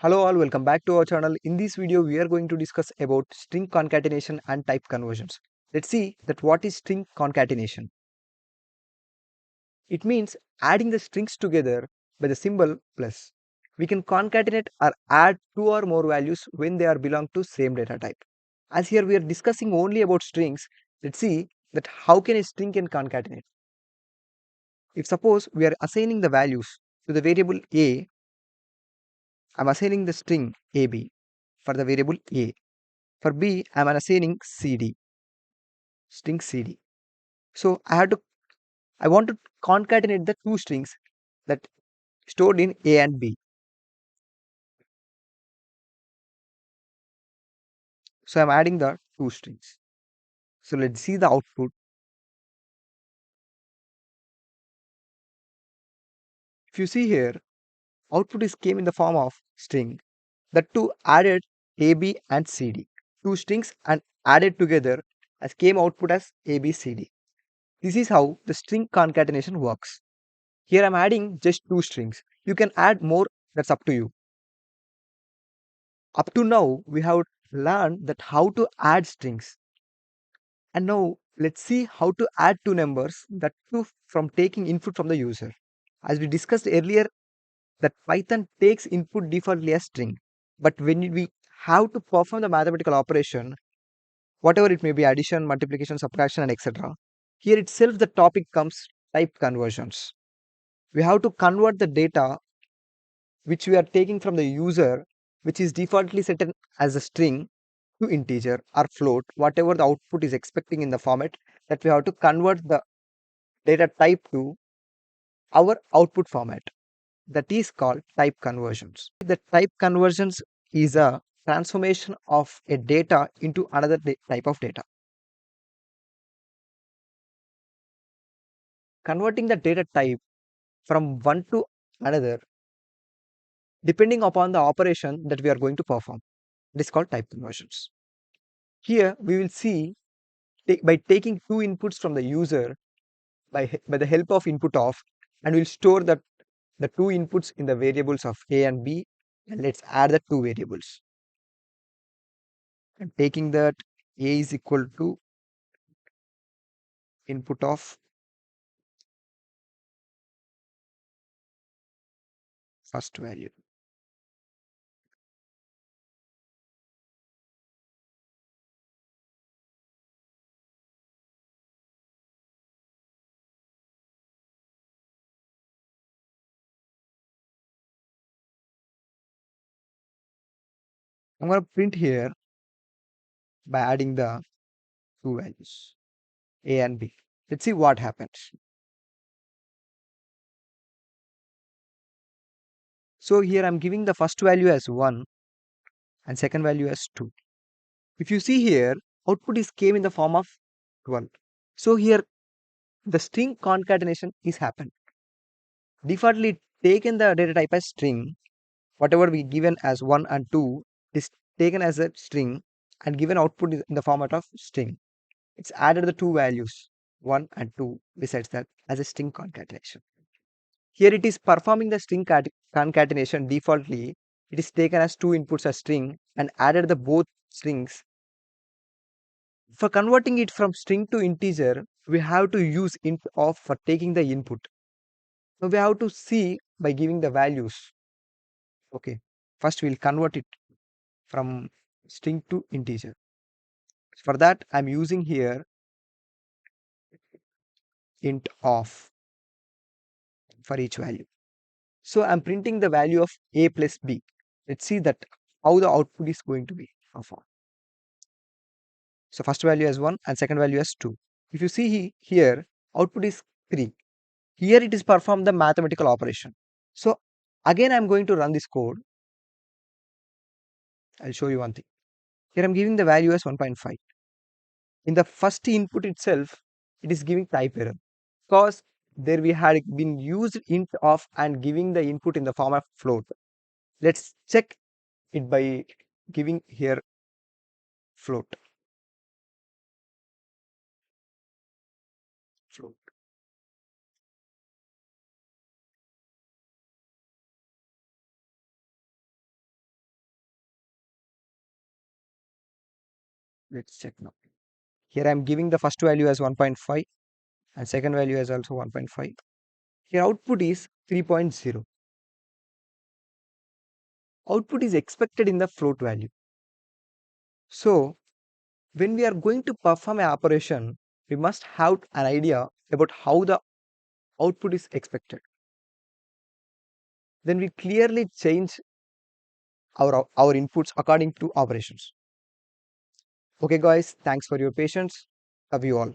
Hello all, welcome back to our channel. In this video, we are going to discuss about string concatenation and type conversions. Let's see that what is string concatenation. It means adding the strings together by the symbol plus. We can concatenate or add two or more values when they are belong to same data type. As here we are discussing only about strings, let's see that how can a string can concatenate. If suppose we are assigning the values to the variable a, I'm assigning the string ab for the variable a. For B, I am assigning CD, string CD. So I want to concatenate the two strings that stored in A and B. So I am adding the two strings. So let's see the output. If you see here, output is came in the form of string. The two added AB and CD. Two strings and added together as came output as ABCD. This is how the string concatenation works. Here I am adding just two strings. You can add more, that's up to you. Up to now, we have learned that how to add strings. And now let's see how to add two numbers that two from taking input from the user. As we discussed earlier, that Python takes input defaultly as string. But when we have to perform the mathematical operation, whatever it may be addition, multiplication, subtraction, and etc. Here itself the topic comes type conversions. We have to convert the data which we are taking from the user, which is defaultly set as a string, to integer or float, whatever the output is expecting in the format, that we have to convert the data type to our output format. That is called type conversions. The type conversions is a transformation of a data into another type of data. Converting the data type from one to another depending upon the operation that we are going to perform. It is called type conversions. Here we will see by taking two inputs from the user by the help of input of, and we'll store the two inputs in the variables of a and b, and let's add the two variables. And taking that a is equal to input of first value. I'm going to print here by adding the two values a and b. Let's see what happens. So here I'm giving the first value as 1 and second value as 2. If you see here, output is came in the form of 12. So here the string concatenation is happened. Defaultly taken the data type as string, whatever we given as 1 and 2 is taken as a string and given output is in the format of string. It's added the two values 1 and 2 besides that as a string concatenation. Here it is performing the string concatenation defaultly. It is taken as two inputs as string and added the both strings. For converting it from string to integer, we have to use int of for taking the input. So we have to see by giving the values. Okay, first we'll convert it from string to integer. For that, I'm using here int of for each value. So I'm printing the value of a plus b. Let's see that how the output is going to be performed. So first value as 1 and second value as 2. If you see here, output is 3. Here it is performed the mathematical operation. So again I'm going to run this code. I'll show you one thing. Here I'm giving the value as 1.5. In the first input itself, it is giving type error because there we had been used int of and giving the input in the form of float. Let's check it by giving here float. Float. Let's check now. Here I'm giving the first value as 1.5 and second value as also 1.5. Here output is 3.0. Output is expected in the float value. So when we are going to perform an operation, we must have an idea about how the output is expected. Then we clearly change our inputs according to operations. Okay guys, thanks for your patience. Love you all.